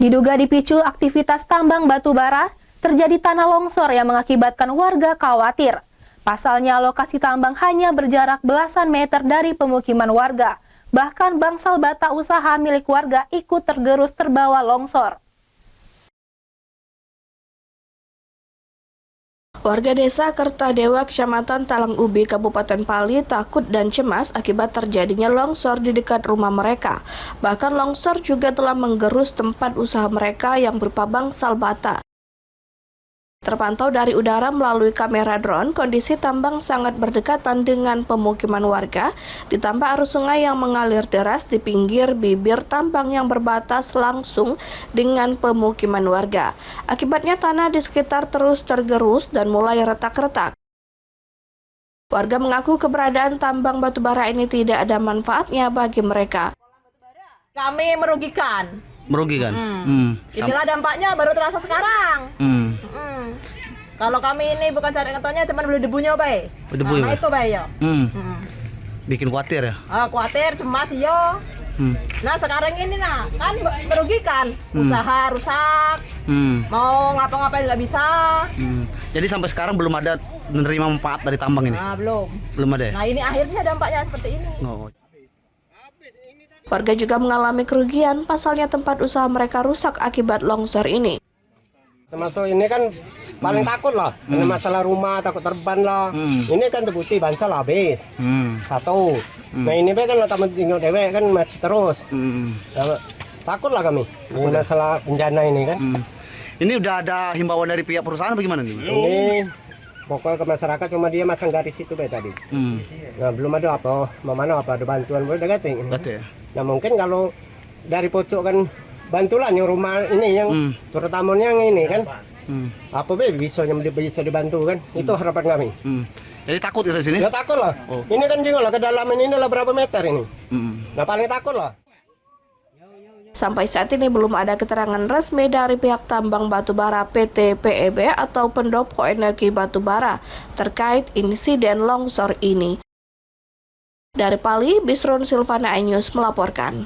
Diduga dipicu aktivitas tambang batu bara, terjadi tanah longsor yang mengakibatkan warga khawatir. Pasalnya lokasi tambang hanya berjarak belasan meter dari pemukiman warga. Bahkan bangsal bata usaha milik warga ikut tergerus terbawa longsor. Warga desa Kertadewa, Kecamatan Talang Ubi, Kabupaten Pali takut dan cemas akibat terjadinya longsor di dekat rumah mereka. Bahkan longsor juga telah menggerus tempat usaha mereka yang berupa bangsal bata. Terpantau dari udara melalui kamera drone, kondisi tambang sangat berdekatan dengan pemukiman warga, ditambah arus sungai yang mengalir deras di pinggir bibir tambang yang berbatas langsung dengan pemukiman warga. Akibatnya tanah di sekitar terus tergerus dan mulai retak-retak. Warga mengaku keberadaan tambang batubara ini tidak ada manfaatnya bagi mereka. Kami merugikan. Inilah dampaknya baru terasa sekarang. Kalau kami ini bukan cari ngetoknya, cuma beli debunya, Bay. Debu nah, ya? Itu, Bay, ya. Bikin khawatir ya? Khawatir, cemas, yo. Nah, sekarang ini kan merugikan. Usaha rusak. Mau ngapa-ngapain nggak bisa. Jadi sampai sekarang belum ada menerima manfaat dari tambang ini? Belum. Belum ada ya? Nah, ini akhirnya dampaknya seperti ini. Oh. Warga juga mengalami kerugian, pasalnya tempat usaha mereka rusak akibat longsor ini. Termasuk ini kan paling takut lah, karena masalah rumah takut terban lah. Ini kan terbukti bansal habis satu. Nah ini kan lo tamu tinggal dewek kan masih terus. Takut lah kami dengan masalah bencana ini kan. Ini udah ada himbauan dari pihak perusahaan bagaimana nih? Ini pokoknya ke masyarakat cuma dia masang garis itu Bay tadi. Nah belum ada apa, mana apa ada bantuan boleh deketin. Betul ya? Nah mungkin kalau dari pojok kan bantulah yang rumah ini yang terutama yang ini kan. Apa bisa dibantu kan? Itu harapan kami. Jadi takut ya di sini? Ya takut lah. Ini kan juga lah kedalaman ini lah berapa meter ini. Nah paling takut lah. Sampai saat ini belum ada keterangan resmi dari pihak tambang batubara PT PEB atau Pendopo Energi Batubara terkait insiden longsor ini. Dari Pali, Bisron Silvana iNews melaporkan.